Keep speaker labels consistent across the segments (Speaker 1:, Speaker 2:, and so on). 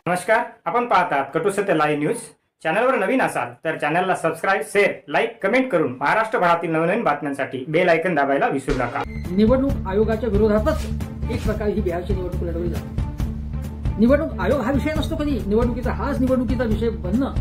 Speaker 1: नमस्कार, आपण पाहतात कटू सत्य लाईव्ह न्यूज। चॅनलवर नवीन असाल तर चॅनलला सबस्क्राइब, शेअर, लाईक, कमेंट करून महाराष्ट्रभरातील नवनवीन बातम्यांसाठी बेल आयकॉन दाबायला विसरू नका।
Speaker 2: निवडणूक आयोगाच्या विरोधातच एक प्रकारे ही बिहारची निवडणूक लढवली जाते। निवडणूक आयोग हा विषय नसतो, कधी निवडणुकीचा हाच निवडणुकीचा विषय बनणं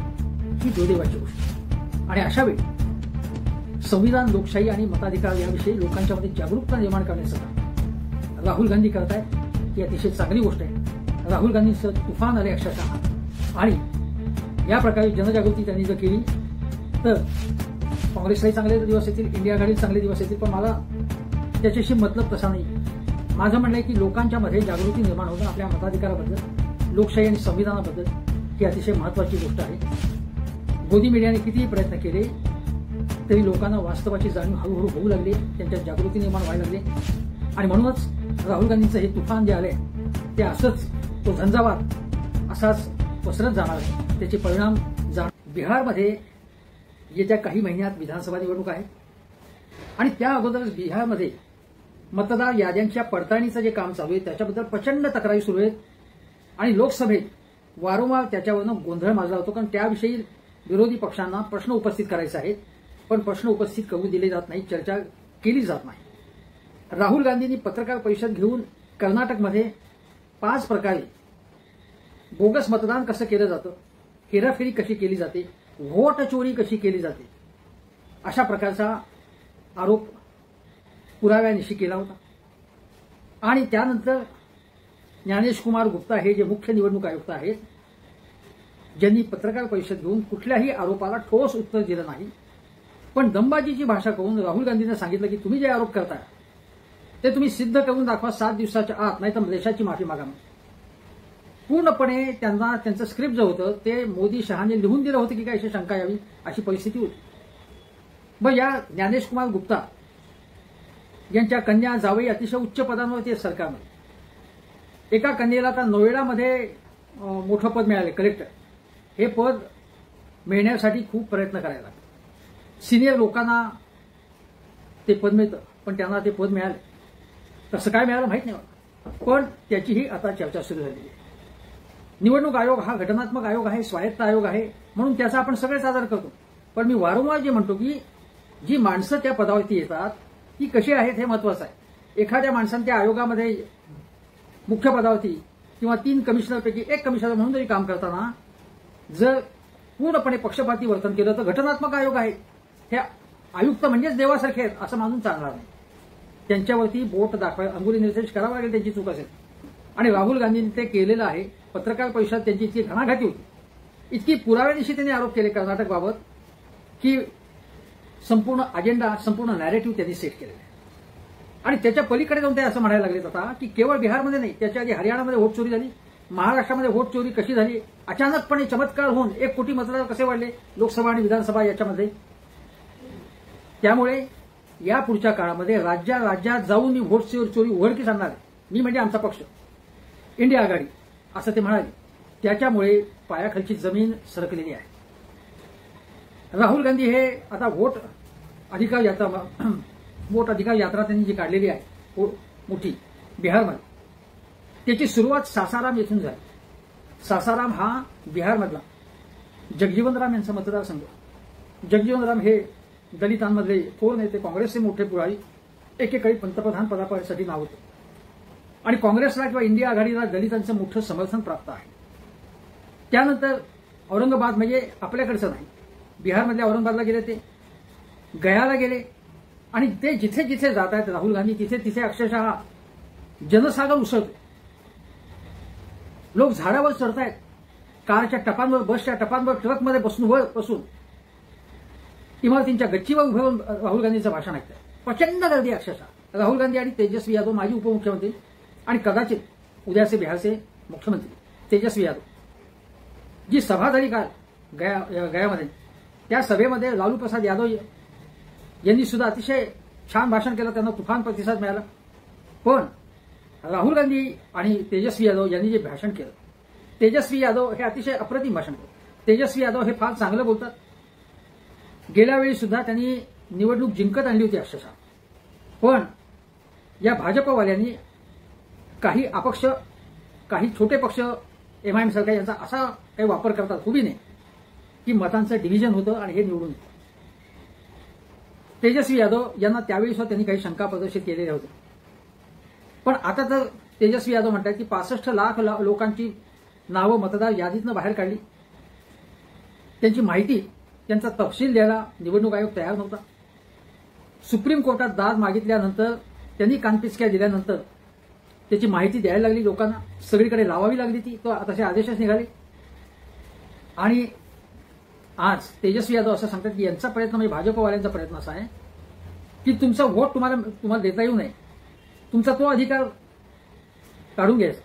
Speaker 2: ही दुर्दैवाची गोष्ट। आणि अशा वेळी संविधान, लोकशाही आणि मताधिकार याविषयी लोकांच्या मध्ये जागरूकता निर्माण करण्याचं काम राहुल गांधी करत आहेत ही अतिशय चांगली गोष्ट आहे। राहुल गांधींचं तुफान आले अक्षरशः, आणि या प्रकारे जनजागृती त्यांनी जर केली तर काँग्रेसलाही चांगले दिवस येतील, इंडिया आघाडीला चांगले दिवस येतील। पण मला त्याच्याशी मतलब तसा नाही। माझं म्हणणं आहे की लोकांच्या मध्ये जागृती निर्माण होणं आपल्या मताधिकाराबद्दल, लोकशाही आणि संविधानाबद्दल ही अतिशय महत्त्वाची गोष्ट आहे। मोदी मीडियाने कितीही प्रयत्न केले तरी लोकांना वास्तवाची जाणीव हळूहळू होऊ लागली, त्यांच्यात जागृती निर्माण व्हायला लागली। आणि म्हणूनच राहुल गांधींचं हे तुफान जे आलंय ते असंच, तो झंझावात असाच पसरत जाणार आहे। त्याचे परिणाम बिहारमध्ये येत्या काही महिन्यात विधानसभा निवडणूक आहे, आणि त्या अगोदरच बिहारमध्ये मतदार याद्यांच्या पडताळणीचं जे काम चालू आहे त्याच्याबद्दल प्रचंड तक्रारी सुरू आहेत। आणि लोकसभेत वारंवार त्याच्यावरनं गोंधळ माजला होतो, कारण त्याविषयी विरोधी पक्षांना प्रश्न उपस्थित करायचे आहेत, पण प्रश्न उपस्थित करू दिले जात नाही, चर्चा केली जात नाही। राहुल गांधींनी पत्रकार परिषद घेऊन कर्नाटकमध्ये 5 प्रकारे बोगस मतदान कसं केलं जातं, हेराफेरी कशी केली जाते, व्होट चोरी कशी केली जाते, अशा प्रकारचा आरोप पुराव्यानिशी केला होता। आणि त्यानंतर ज्ञानेश कुमार गुप्ता हे जे मुख्य निवडणूक आयुक्त आहेत, ज्यांनी पत्रकार परिषद घेऊन कुठल्याही आरोपाला ठोस उत्तर दिलं नाही, पण दमबाजीची भाषा करून राहुल गांधींना सांगितलं की तुम्ही जे आरोप करताय ते तुम्ही सिद्ध करून दाखवा 7 दिवसाच्या आत, नाही तर देशाची माफी मागा। पूर्णपणे त्यांना त्यांचं स्क्रिप्ट जे होतं ते मोदी शहाने लिहून दिलं होतं की काय अशी शंका यावी, अशी परिस्थिती होती। मग या ज्ञानेश कुमार गुप्ता यांच्या कन्या जावई अतिशय उच्च पदांवरती आहेत सरकारमध्ये। एका कन्येला आता नोएडामध्ये मोठं पद मिळाले, कलेक्टर। हे पद मिळण्यासाठी खूप प्रयत्न करायला लागले। सिनियर लोकांना ते पद मिळतं, पण त्यांना ते पद मिळाले कसं काय मिळालं माहित नाही, पण त्याचीही आता चर्चा सुरू झालेली आहे। निवडणूक आयोग हा घटनात्मक आयोग आहे, स्वायत्त आयोग आहे, म्हणून त्याचा आपण सगळेच आदर करतो। पण मी वारंवार जे म्हणतो की जी माणसं त्या पदावरती येतात ती कशी आहेत हे महत्वाचं आहे। एखाद्या माणसाने त्या आयोगामध्ये मुख्य पदावरती किंवा 3 कमिशनरपैकी 1 कमिशनर म्हणून जरी काम करताना जर पूर्णपणे पक्षपाती वर्तन केलं तर घटनात्मक आयोग आहे, हे आयुक्त म्हणजेच देवासारखे आहेत असं मानून चालणार नाही। त्यांच्यावरती बोट दाखवायला, अंगुली निर्देश करावा लागेल, त्यांची चूक असेल। आणि राहुल गांधींनी ते केलेलं आहे। पत्रकार परिषद त्यांची इतकी घणाघाती होती, इतकी पुराव्यानिशी त्यांनी आरोप केले कर्नाटकबाबत की संपूर्ण अजेंडा, संपूर्ण नॅरेटिव्ह त्यांनी सेट केलेला आहे। आणि त्याच्या पलीकडे जाऊन ते असं म्हणायला लागले आता की केवळ बिहारमध्ये नाही, त्याच्या आधी हरियाणामध्ये व्होट चोरी झाली, महाराष्ट्रामध्ये व्होट चोरी कशी झाली, अचानकपणे चमत्कार होऊन 1 कोटी मतदार कसे वाढले लोकसभा आणि विधानसभा याच्यामध्ये। त्यामुळे या पुढच्या काळामध्ये राज्यात जाऊन व्होट चोरी उघडकीस आणणार आहे, मी म्हणजे आमचा पक्ष इंडिया आघाडी, असं ते म्हणाले। त्याच्यामुळे पायाखालची जमीन सरकलेली आहे। राहुल गांधी हे आता व्होट अधिकार यात्रा त्यांनी जी काढलेली आहे मोठी बिहारमध्ये, त्याची सुरुवात सासाराम येथून झाली। सासाराम हा बिहारमधला जगजीवनराम यांचा मतदारसंघ। जगजीवनराम हे दलितांमधले थोर नेते, काँग्रेसचे मोठे पुढारी, एकेकाळी पंतप्रधान पदासाठी नाव होतं, आणि काँग्रेसला किंवा इंडिया आघाडीला दलितांचं मोठं समर्थन प्राप्त आहे। त्यानंतर औरंगाबाद, म्हणजे आपल्याकडचं नाही, बिहारमधल्या औरंगाबादला गेले, ते गयाला गेले, आणि ते जिथे जिथे जात आहेत राहुल गांधी तिथे तिथे अक्षरशः जनसागर उसळतो। लोक झाडावर चढतायत, कारच्या टपांवर, बसच्या टपांवर, ट्रकमध्ये बसून इमारतींच्या गच्चीवर उभे राहून राहुल गांधींचं भाषण ऐकतात। प्रचंड गर्दी अक्षरशः। राहुल गांधी आणि तेजस्वी यादव, माजी उपमुख्यमंत्री आणि कदाचित उद्याचे बिहारचे मुख्यमंत्री तेजस्वी यादव, जी सभा झाली काल गयामध्ये, त्या सभेमध्ये लालू प्रसाद यादव यांनी सुद्धा अतिशय छान भाषण केलं, त्यांना तुफान प्रतिसाद मिळाला। पण राहुल गांधी आणि तेजस्वी यादव यांनी जे भाषण केलं, तेजस्वी यादव हे अतिशय अप्रतिम भाषण केलं। तेजस्वी यादव हे फार चांगलं बोलतात। गेल्या वेळी सुद्धा त्यांनी निवडणूक जिंकत आणली होती अक्षरशः, पण या भाजपवाल्यांनी काही अपक्ष, काही छोटे पक्ष एमआयएम सरकार यांचा असा काही वापर करतात खुबीने की मतांचं डिव्हिजन होतं आणि हे निवडून येतं. तेजस्वी यादव यांना त्यावेळी सुद्धा त्यांनी काही शंका प्रदर्शित केलेल्या होत्या. पण आता तर तेजस्वी यादव म्हणतात की 65 लाख लोकांची नावं मतदार यादीतनं बाहेर काढली. त्यांची माहिती, त्यांचा तपशील द्यायला निवडणूक आयोग तयार नव्हता. सुप्रीम कोर्टात दाद मागितल्यानंतर, त्यांनी कानपिचक्या दिल्यानंतर त्याची माहिती द्यायला लागली लोकांना, सगळीकडे लावावी लागली ती, तो तसे आदेशच निघाले. आणि आज तेजस्वी यादव असं सांगतात की यांचा प्रयत्न म्हणजे भाजपवाल्यांचा प्रयत्न असा आहे की तुमचा व्होट तुम्हाला देता येऊ नये, तुमचा तो अधिकार काढून घ्यायचा,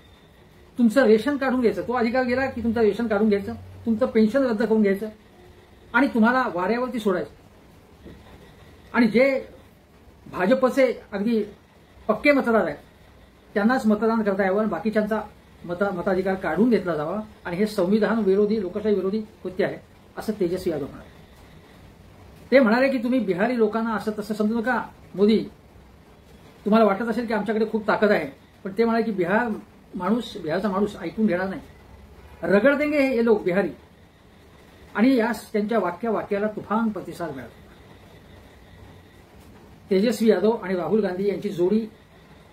Speaker 2: तुमचं रेशन काढून घ्यायचं, तो अधिकार गेला की तुमचं रेशन काढून घ्यायचं, तुमचं पेन्शन रद्द करून घ्यायचं आणि तुम्हाला वाऱ्यावरती सोडायचं. आणि जे भाजपचे अगदी पक्के मतदार आहेत त्यांनाच मतदान करता यावं, बाकीच्यांचा मताधिकार काढून घेतला जावा आणि हे संविधान विरोधी, लोकशाही विरोधी कृत्य आहे असं तेजस्वी यादव म्हणाले. ते म्हणाले की तुम्ही बिहारी लोकांना असं तसं समजू नका. मोदी, तुम्हाला वाटत असेल की आमच्याकडे खूप ताकद आहे, पण ते म्हणाले की बिहारचा माणूस ऐकून घेणार नाही, रगड देंगे हे लोक बिहारी. आणि यास त्यांच्या वाक्याला तुफान प्रतिसाद मिळाला. तेजस्वी यादव आणि राहुल गांधी यांची जोडी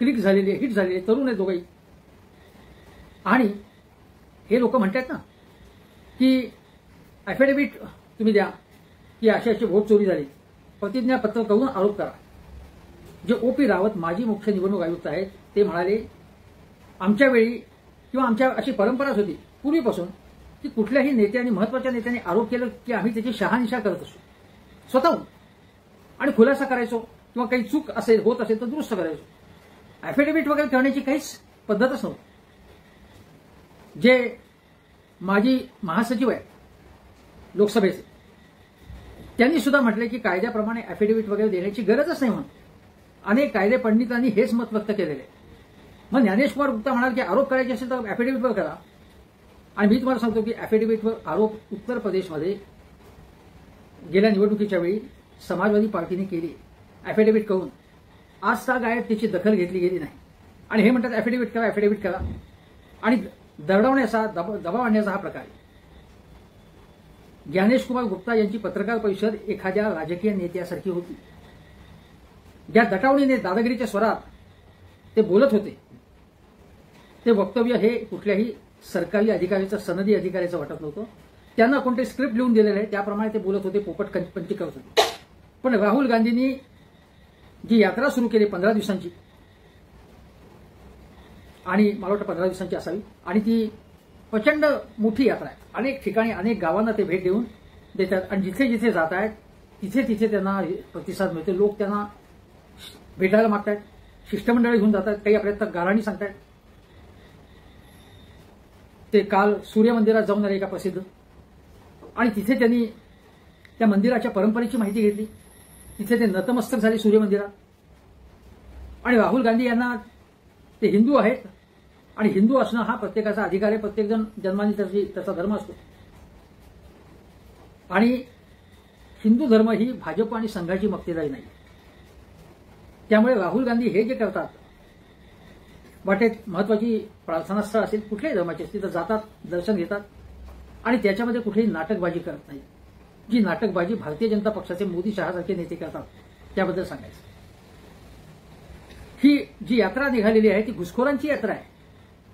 Speaker 2: क्लिक झालेली आहे, हिट झालेली आहे, तरुण आहे दोघंही. आणि हे लोक म्हणतात ना की ॲफिडेव्हिट तुम्ही द्या की अशी व्होट चोरी झाली, प्रतिज्ञापत्र करून आरोप करा. जे OP रावत माजी मुख्य निवडणूक आयुक्त आहेत ते म्हणाले आमच्या वेळी किंवा आमच्या अशी परंपराच होती पूर्वीपासून की कुठल्याही नेत्याने, महत्वाच्या नेत्याने आरोप केला की आम्ही त्याची शहानिशा करत असतो स्वतःहून आणि खुलासा करायचो किंवा काही चूक असेल, होत असेल तर दुरुस्त करायचो. ॲफिडेव्हिट वगैरे करण्याची काहीच पद्धतच नव्हती. जे माजी महासचिव आहे लोकसभेचे त्यांनी सुद्धा म्हटले की कायद्याप्रमाणे ॲफिडेव्हिट वगैरे देण्याची गरजच नाही म्हणून. अनेक कायदे पंडितांनी हेच मत व्यक्त केलेले आहे. मग ज्ञानेश कुमार गुप्ता म्हणाल की आरोप करायचे असेल तर ॲफिडेव्हिटवर करा. आणि मी तुम्हाला सांगतो की ॲफिडेव्हिटवर आरोप उत्तर प्रदेशमध्ये गेल्या निवडणुकीच्या वेळी समाजवादी पार्टीने केली ॲफिडेव्हिट करून. आज ताग आहे त्याची दखल घेतली गेली नाही. आणि हे म्हणतात ॲफिडेव्हिट करा आणि दरडवण्याचा, दबाव आणण्याचा हा प्रकार आहे. ज्ञानेश कुमार गुप्ता यांची पत्रकार परिषद एखाद्या राजकीय नेत्यासारखी होती. ज्या दटावणीने, दादागिरीच्या स्वरात ते बोलत होते, ते वक्तव्य हे कुठल्याही सरकारी अधिकाऱ्याचं, सनदी अधिकाऱ्याचं वाटत नव्हतं. त्यांना कोणते स्क्रिप्ट लिहून दिलेलं आहे त्याप्रमाणे ते बोलत होते, पोपट पंची करत होते. पण राहुल गांधींनी जी यात्रा सुरू केली 15 दिवसांची, आणि मला वाटतं 15 दिवसांची असावी, आणि ती प्रचंड मोठी यात्रा आहे. अनेक ठिकाणी, अनेक गावांना ते भेट देऊन देतात आणि जिथे जिथे जात आहेत तिथे त्यांना प्रतिसाद मिळतो. लोक त्यांना भेटायला मागतात, शिष्टमंडळी घेऊन जातात, काही आपल्या गाराणी सांगतात. ते काल सूर्य मंदिरात जाऊन आले एका प्रसिद्ध, आणि तिथे त्यांनी त्या मंदिराच्या परंपरेची माहिती घेतली. तिथे ते नतमस्तक झाले सूर्य मंदिरात. आणि राहुल गांधी यांना, ते हिंदू आहेत आणि हिंदू असणं हा प्रत्येकाचा अधिकार आहे, प्रत्येकजण जन्माने त्याचा धर्म असतो. आणि हिंदू धर्म ही भाजप आणि संघाची मक्तेदारी नाही. त्यामुळे राहुल गांधी हे जे करतात, वाटेत महत्वाची प्रार्थनास्थळ असेल, कुठल्याही धर्माची असतील तर जातात, दर्शन घेतात आणि त्याच्यामध्ये कुठलीही नाटकबाजी करत नाही. जी नाटकबाजी भारतीय जनता पक्षाचे मोदी शहासारखे नेते करतात त्याबद्दल सांगायचं. ही जी यात्रा निघालेली आहे ती घुसखोरांची यात्रा आहे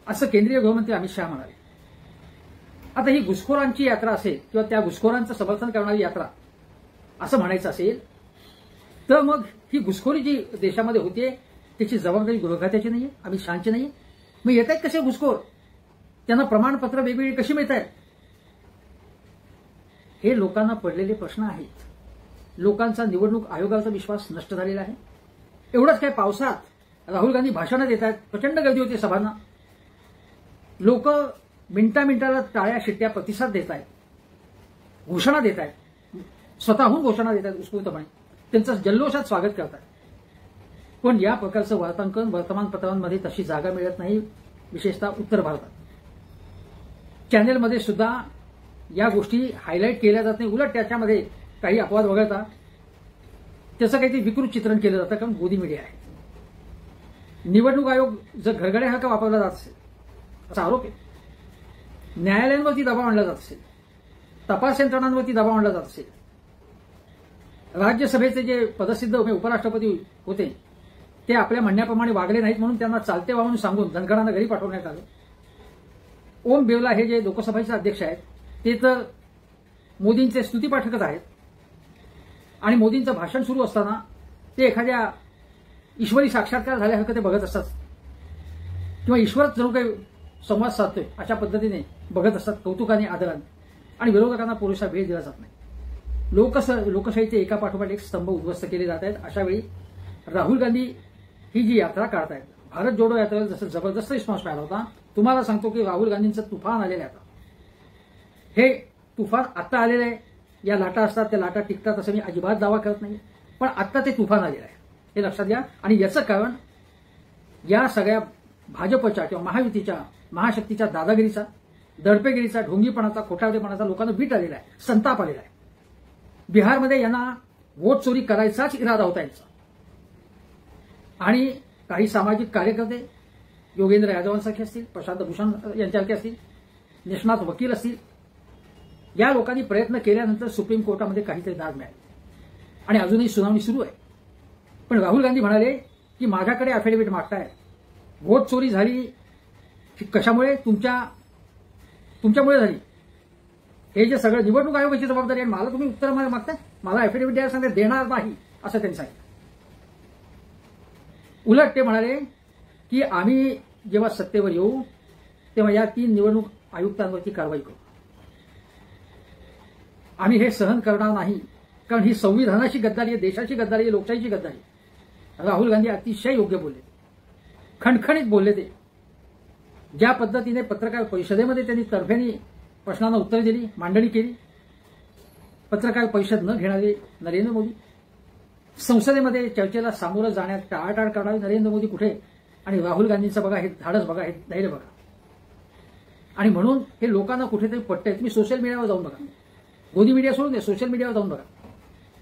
Speaker 2: असं केंद्रीय गृहमंत्री अमित शहा म्हणाले. आता ही घुसखोरांची यात्रा असेल किंवा त्या घुसखोरांचं समर्थन करणारी यात्रा असं म्हणायचं असेल तर मग ही घुसखोरी जी देशामध्ये होते त्याची जबाबदारी गृहखात्याची नाहीये, अमित शहाची नाहीये. मग येत आहेत कसे घुसखोर, त्यांना प्रमाणपत्र वेगवेगळी कशी मिळत आहेत, हे लोकांना पडलेले प्रश्न आहेत. लोकांचा निवडणूक आयोगाचा विश्वास नष्ट झालेला आहे. एवढंच काय, पावसात राहुल गांधी भाषणं देत आहेत, प्रचंड गर्दी होती सभांना, लोक मिनिटाला टाळ्या शिट्ट्या प्रतिसाद देत आहेत, घोषणा देत आहेत, स्वतःहून घोषणा देत आहेत उत्स्फूर्तपणे, त्यांचं जल्लोषात स्वागत करतात. पण या प्रकारचं वार्तांकन वर्तमानपत्रांमध्ये तशी जागा मिळत नाही, विशेषतः उत्तर भारतात. चॅनेलमध्ये सुद्धा या गोष्टी हायलाईट केल्या जात नाही. उलट त्याच्यामध्ये काही अपवाद वगळता त्याचं काहीतरी विकृत चित्रण केलं जातं, कारण गोदी मीडिया आहे. निवडणूक आयोग जर घरगड्यासारखा वापरला जात असेल असा आरोप आहे. न्यायालयांवरती दबाव आणला जात असेल, तपास यंत्रणांवरती दबाव आणला जात असेल, राज्यसभेचे जे पदसिद्ध उपराष्ट्रपती होते ते आपल्या म्हणण्याप्रमाणे वागले नाहीत म्हणून त्यांना चालते वाहून सांगून धनगरांना घरी पाठवण्यात आलं. ओम बिर्ला हे जे लोकसभेचे अध्यक्ष आहेत ते तर मोदींचे स्तुतीपाठकच आहेत आणि मोदींचं भाषण सुरू असताना ते एखाद्या ईश्वरी साक्षात्कार झाल्यासारखं ते बघत असतात किंवा ईश्वरच जणू काही संवाद साधतोय अशा पद्धतीने बघत असतात, कौतुकाने, आदराने, आणि विरोधकांना पुरेसा वेळ दिला जात नाही. लोकशाहीचे एका पाठोपाठ एक स्तंभ उद्ध्वस्त केले जात आहेत. अशावेळी राहुल गांधी ही जी यात्रा काढतायत, भारत जोडो यात्रेला जसं जबरदस्त रिस्पॉन्स मिळाला होता, तुम्हाला सांगतो की राहुल गांधींचं तुफान आलेलं आहे. आता हे तुफान आत्ता आलेलं आहे. या लाटा असतात त्या लाटा टिकतात असं मी अजिबात दावा करत नाही, पण आत्ता ते तुफान आलेलं आहे हे लक्षात घ्या. आणि याचं कारण या सगळ्या भाजपच्या किंवा महायुतीच्या महाशक्तीच्या दादागिरीचा, दडपेगिरीचा, ढोंगीपणाचा, खोटारडेपणाचा लोकांना वीट आलेला आहे, संताप आलेला आहे. बिहारमध्ये यांना वोट चोरी करायचाच इरादा होता यांचा. आणि काही सामाजिक कार्यकर्ते योगेंद्र यादवांसारखे असतील, प्रशांत भूषण यांच्यासारखे असतील, निष्णात वकील असतील, या लोकांनी प्रयत्न केल्यानंतर सुप्रीम कोर्टामध्ये काहीतरी दाद मिळाली आणि अजूनही सुनावणी सुरू आहे. पण राहुल गांधी म्हणाले की माझ्याकडे अफिडेव्हिट मागताय, वोट चोरी झाली कशामुळे, तुमच्यामुळे झाली, हे जे सगळं निवडणूक आयोगाची जबाबदारी आहे, मला तुम्ही उत्तर मागताय, मला अफिडेव्हिट द्यायला सांगते, देणार नाही असं त्यांनी सांगितलं. उलट ते म्हणाले की आम्ही जेव्हा सत्तेवर येऊ तेव्हा या 3 निवडणूक आयुक्तांवरती कारवाई करू. आम्ही हे सहन करणार नाही, कारण ही संविधानाची गद्दारी आहे, देशाची गद्दारी आहे, लोकशाहीची गद्दारी आहे. राहुल गांधी अतिशय योग्य बोलले, खणखणीत बोलले. ते ज्या पद्धतीने पत्रकार परिषदेमध्ये त्यांनी तर्फेने प्रश्नांना उत्तरे दिली, मांडणी केली, पत्रकार परिषद न घेणारे नरेंद्र मोदी, संसदेमध्ये चर्चेला सामोरं जाण्यात टाळाटाळ करणारे नरेंद्र मोदी कुठे, आणि राहुल गांधींचं बघा, हे धाडस बघा, हे धैर्य बघा. आणि म्हणून हे लोकांना कुठेतरी पटतंय. तुम्ही सोशल मीडियावर जाऊन बघा, मोदी मीडिया सोडून दे, सोशल मीडियावर जाऊन बघा.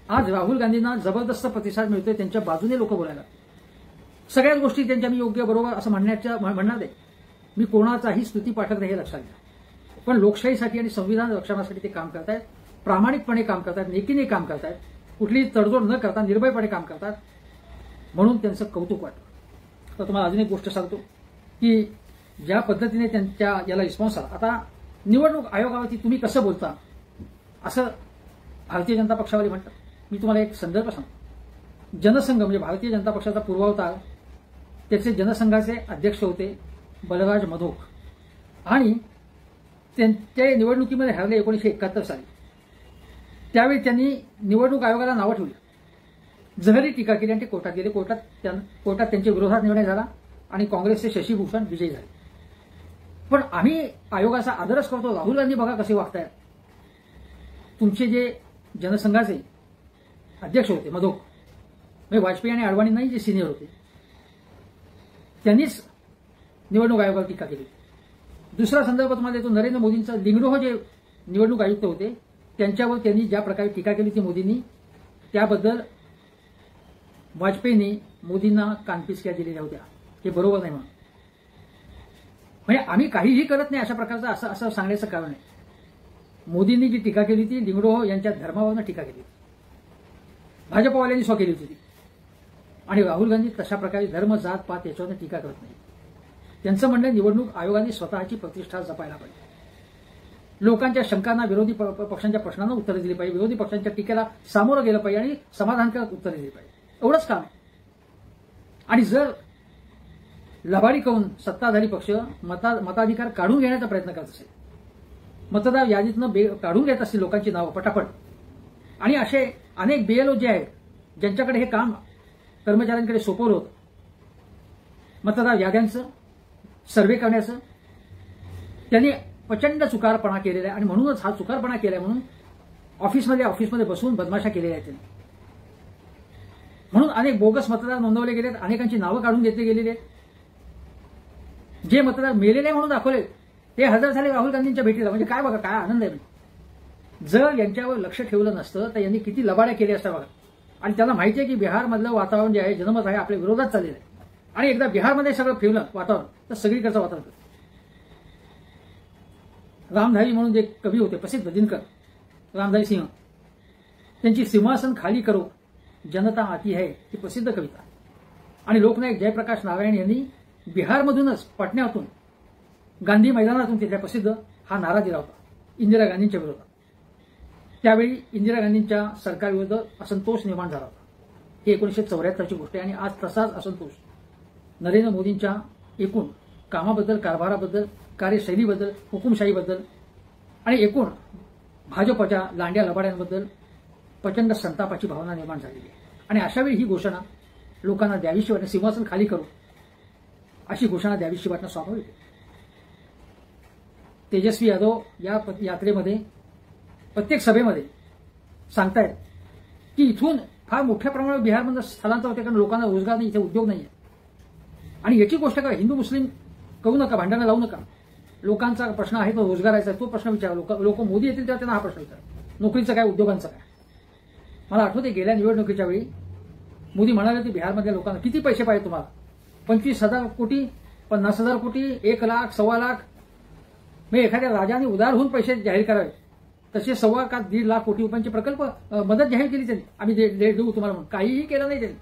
Speaker 2: आज राहुल गांधींना जबरदस्त प्रतिसाद मिळतोय, त्यांच्या बाजूने लोक बोलायला. सगळ्याच गोष्टी त्यांच्या मी योग्य बरोबर असं म्हणणार आहे. मी कोणाचाही स्तुती पाठक नाही हे लक्षात घ्या, पण लोकशाहीसाठी आणि संविधान रक्षणासाठी ते काम करतायत, प्रामाणिकपणे काम करतात, नेकीने काम करतायत, कुठलीही तडजोड न करता निर्भयपणे काम करतात, म्हणून त्यांचं कौतुक वाटतं. तर तुम्हाला अजून एक गोष्ट सांगतो की ज्या पद्धतीने त्यांच्या याला रिस्पॉन्स आला, आता निवडणूक आयोगावरती तुम्ही कसं बोलता असं भारतीय जनता पक्षावाले म्हणतात. मी तुम्हाला एक संदर्भ सांगतो. जनसंघ म्हणजे भारतीय जनता पक्षाचा पूर्वावतार, त्याचे जनसंघाचे अध्यक्ष होते बलराज मधोक, आणि त्यांच्या निवडणुकीमध्ये हरले 1971 साली. त्यावेळी त्यांनी निवडणूक आयोगाला नावं ठेवली, जहरी टीका केली आणि ते कोर्टात गेले. कोर्टात त्यांच्या विरोधात निर्णय झाला आणि काँग्रेसचे शशीभूषण विजयी झाले. पण आम्ही आयोगाचा आदरच करतो. राहुल गांधी बघा कसे वागतायत. तुमचे जे जनसंघाचे अध्यक्ष होते मधोक, म्हणजे वाजपेयी आणि अडवाणी नाही, जे सिनियर होते, त्यांनीच निवडणूक आयोगावर टीका केली. दुसरा संदर्भ तुम्हाला देतो, नरेंद्र मोदींचा लिंगडोह जे निवडणूक आयुक्त होते त्यांच्यावर त्यांनी ज्या प्रकारे टीका केली ती मोदींनी, त्याबद्दल वाजपेयींनी मोदींना कानपिचक्या दिलेल्या होत्या. हे बरोबर नाही म्हणून. म्हणजे आम्ही काहीही करत नाही अशा प्रकारचं असं सांगण्याचं कारण आहे. मोदींनी जी टीका केली ती लिंगडोह यांच्या धर्मावरनं टीका केली, भाजपवाल्यांनी केली होती ती. आणि राहुल गांधी तशा प्रकारे धर्म, जात, पात याच्यावर टीका करत नाही. त्यांचं म्हणणं निवडणूक आयोगाने स्वतःची प्रतिष्ठा जपायला पाहिजे, लोकांच्या शंकांना, विरोधी पक्षांच्या प्रश्नांना उत्तरं दिली पाहिजे, विरोधी पक्षांच्या टीकेला सामोरं गेलं पाहिजे आणि समाधानकारक उत्तरं दिली पाहिजे. एवढंच काम आहे. आणि जर लबाडी करून सत्ताधारी पक्ष मताधिकार काढून घेण्याचा प्रयत्न करत असेल, मतदार यादीतनं काढून घेत असतील लोकांची नावं पटापट, आणि असे अनेक बीएलओ जे आहेत ज्यांच्याकडे हे काम कर्मचाऱ्यांकडे सोपवलं होतं, मतदार याद्यांचं सर्व्हे करण्याचं, त्यांनी प्रचंड चुकारपणा केलेला आहे. आणि म्हणूनच हा चुकारपणा केलाय म्हणून ऑफिसमध्ये बसून बदमाशा केलेल्या आहेत त्यांनी. म्हणून अनेक बोगस मतदार नोंदवले गेलेत, अनेकांची नावं काढून घेतली गेलेली आहेत. जे मतदार मेलेले म्हणून दाखवले ते हजर झाले राहुल गांधींच्या भेटीला. म्हणजे काय बघा, काय आनंद आहे. जर यांच्यावर लक्ष ठेवलं नसतं तर यांनी किती लबाड्या केल्या असत्या बघा. आणि त्यांना माहिती आहे की बिहारमधलं वातावरण जे आहे, जनमत आहे, आपल्या विरोधात चाललेलं आहे. आणि एकदा बिहारमध्ये सगळं फिरलं वातावरण तर सगळीकडचं वातावरण. रामधारी म्हणून जे कवी होते प्रसिद्ध दिनकर रामधारी सिंह, त्यांची सिंहासन खाली करो जनता आती है ही प्रसिद्ध कविता. आणि लोकनायक जयप्रकाश नारायण यांनी बिहारमधूनच पटण्यातून गांधी मैदानातून तिथल्या प्रसिद्ध हा नारा दिला होता इंदिरा गांधींच्या विरोधात. त्यावेळी इंदिरा गांधींच्या सरकारविरुद्ध असंतोष निर्माण झाला होता. ही 1974ची गोष्ट आहे. आणि आज तसाच असंतोष नरेंद्र मोदींच्या एकूण कामाबद्दल, कारभाराबद्दल, कार्यशैलीबद्दल, हुकुमशाहीबद्दल आणि एकूण भाजपच्या लांड्या लबाड्यांबद्दल प्रचंड संतापाची भावना निर्माण झालेली आहे. आणि अशावेळी ही घोषणा लोकांना द्यावीशी वाटणं, सिंहासन खाली करू अशी घोषणा द्यावीशी वाटणं स्वाभाविक आहे. तेजस्वी यादव या यात्रेमध्ये प्रत्येक सभेमध्ये सांगतायत की इथून फार मोठ्या प्रमाणावर बिहारमध्ये स्थलांतर होते, कारण लोकांना रोजगार नाही, इथे उद्योग नाही आहे. आणि याची गोष्ट करा, हिंदू मुस्लिम करू नका, भांडणं लावू नका. लोकांचा प्रश्न आहे तो रोजगाराचा, तो प्रश्न विचारा. लोक मोदी येतील तेव्हा त्यांना हा प्रश्न विचारा, नोकरीचा काय, उद्योगांचा काय. मला आठवते गेल्या निवडणुकीच्या वेळी मोदी म्हणाले की बिहारमधल्या लोकांना किती पैसे पाहिजे तुम्हाला, 25,000 कोटी, 50,000 कोटी, 1 लाख, 1.25 लाख. मग एखाद्या राजाने उदार होऊन पैसे जाहीर करावे तसे 1.25 का 1.5 लाख कोटी रुपयांचे प्रकल्प मदत जाहीर केली त्यांनी. आम्ही देऊ तुम्हाला म्हणून काहीही केलं नाही त्यांनी,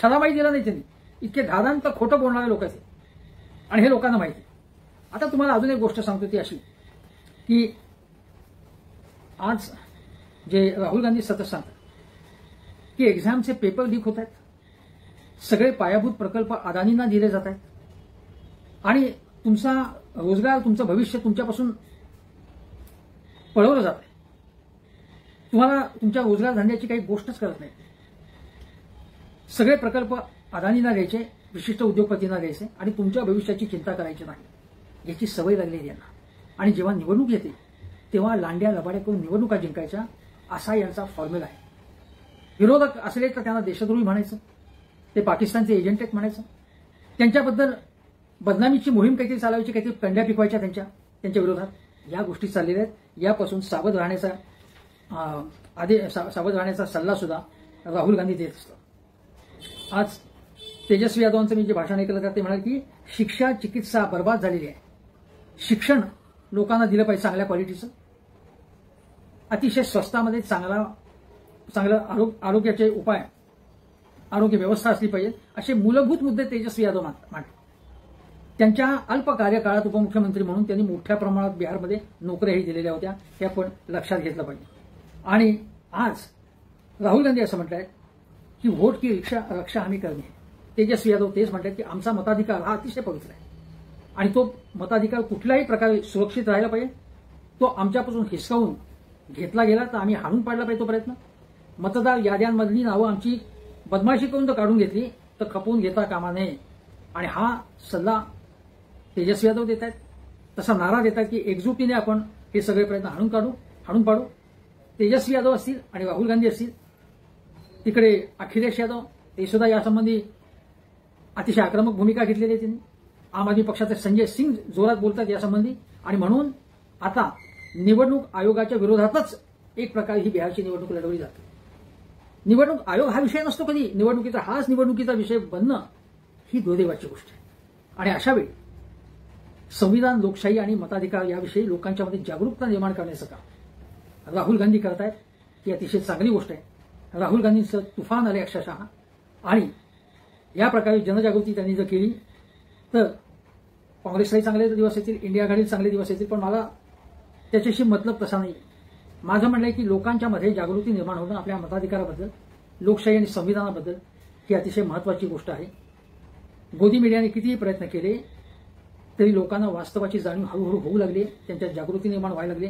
Speaker 2: छलामाही दिला नाही त्यांनी. इतके धादांत खोटं बोलणारे लोक आहेत आणि हे लोकांना माहिती. आता तुम्हाला अजून एक गोष्ट सांगतो ती अशी की आज जे राहुल गांधी सतत सांगतात की एक्झामचे पेपर लीक होत आहेत, सगळे पायाभूत प्रकल्प अदानींना दिले जात आहेत आणि तुमचा रोजगार, तुमचं भविष्य तुमच्यापासून पळवलं जात आहे. तुम्हाला तुमच्या रोजगार धंद्याची काही गोष्टच करत नाही. सगळे प्रकल्प अदानींना द्यायचे, विशिष्ट उद्योगपतींना द्यायचे आणि तुमच्या भविष्याची चिंता करायची नाही. याची सवय लागलेली यांना. आणि जेव्हा निवडणूक येते तेव्हा लांड्या लबाड्या करून निवडणुका जिंकायच्या असा यांचा फॉर्म्युला आहे. विरोधक असले तर त्यांना देशद्रोही म्हणायचं, ते पाकिस्तानचे एजंट आहेत म्हणायचं, त्यांच्याबद्दल बदनामीची मोहीम काहीतरी चालवायची, काहीतरी कंड्या पिकवायच्या त्यांच्या विरोधात. या गोष्टी चाललेल्या आहेत. यापासून सावध राहण्याचा सल्ला सुद्धा राहुल गांधी देत असतात. आज तेजस्वी यादवांचं मी जे भाषण ऐकलं तर ते म्हणाले की शिक्षा, चिकित्सा बर्बाद झालेली आहे. शिक्षण लोकांना दिलं पाहिजे चांगल्या क्वालिटीचं, अतिशय स्वस्तामध्ये चांगलं आरोग्याचे उपाय, आरोग्य व्यवस्था असली पाहिजे, असे मूलभूत मुद्दे तेजस्वी यादव मांडले. त्यांच्या अल्प कार्यकाळात उपमुख्यमंत्री म्हणून त्यांनी मोठ्या प्रमाणात बिहारमध्ये नोकऱ्याही दिलेल्या होत्या, हे आपण लक्षात घेतलं पाहिजे. आणि आज राहुल गांधी असं म्हटलंय की व्होट की रक्षा आम्ही करणे. तेजस्वी यादव तेच म्हणतात की आमचा मताधिकार हा अतिशय पवित्र आहे आणि तो मताधिकार कुठल्याही प्रकारे सुरक्षित राहायला पाहिजे. तो आमच्यापासून हिसकावून घेतला गेला तर आम्ही हाणून पाडला पाहिजे तो प्रयत्न. मतदार याद्यांमधली नावं आमची बदमाशी करून तर काढून घेतली तर खपवून घेता कामा नये. आणि हा सल्ला तेजस्वी यादव देत आहेत, तसा नारा देत आहेत की एकजुटीने आपण हे सगळे प्रयत्न हाणून पाडू. तेजस्वी यादव असतील आणि राहुल गांधी असतील, तिकडे अखिलेश यादव ते सुद्धा यासंबंधी अतिशय आक्रमक भूमिका घेतलेली आहे त्यांनी. आम आदमी पक्षाचे संजय सिंग जोरात बोलतात यासंबंधी. आणि म्हणून आता निवडणूक आयोगाच्या विरोधातच एक प्रकारे ही बिहारची निवडणूक लढवली जाते. निवडणूक आयोग हा विषय नसतो कधी, निवडणुकीचा हाच निवडणुकीचा विषय बनणं ही दुर्दैवाची गोष्ट आहे. आणि अशावेळी संविधान, लोकशाही आणि मताधिकार याविषयी लोकांच्यामध्ये जागरूकता निर्माण करण्याचं काम राहुल गांधी करतायत, ही अतिशय चांगली गोष्ट आहे. राहुल गांधींचं तुफान आले अक्षरशः. आणि या प्रकारे जनजागृती त्यांनी जर केली तर काँग्रेसलाही चांगले दिवस येतील, इंडिया आघाडीला चांगले दिवस येतील. पण मला त्याच्याशी मतलब तसा नाही. माझं म्हणणं आहे की लोकांच्या मध्ये जागृती निर्माण होणं आपल्या मताधिकाराबद्दल, लोकशाही आणि संविधानाबद्दल ही अतिशय महत्वाची गोष्ट आहे. गोदी मीडियाने कितीही प्रयत्न केले तरी लोकांना वास्तवाची जाणीव हळूहळू होऊ लागली, त्यांच्यात जागृती निर्माण व्हायला लागली.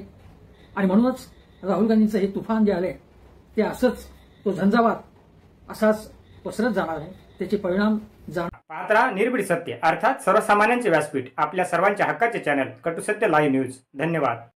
Speaker 2: आणि म्हणूनच राहुल गांधींचं हे तुफान जे आलंय ते असंच, तो झंझावात असाच पसरत जाणार आहे, त्याचे परिणाम जाणार.
Speaker 1: पाहत रहा निर्भीड सत्य, अर्थात सर्वसामान्यांचे व्यासपीठ, आपल्या सर्वांच्या हक्काचे चॅनल कटू सत्य लाईव्ह न्यूज. धन्यवाद.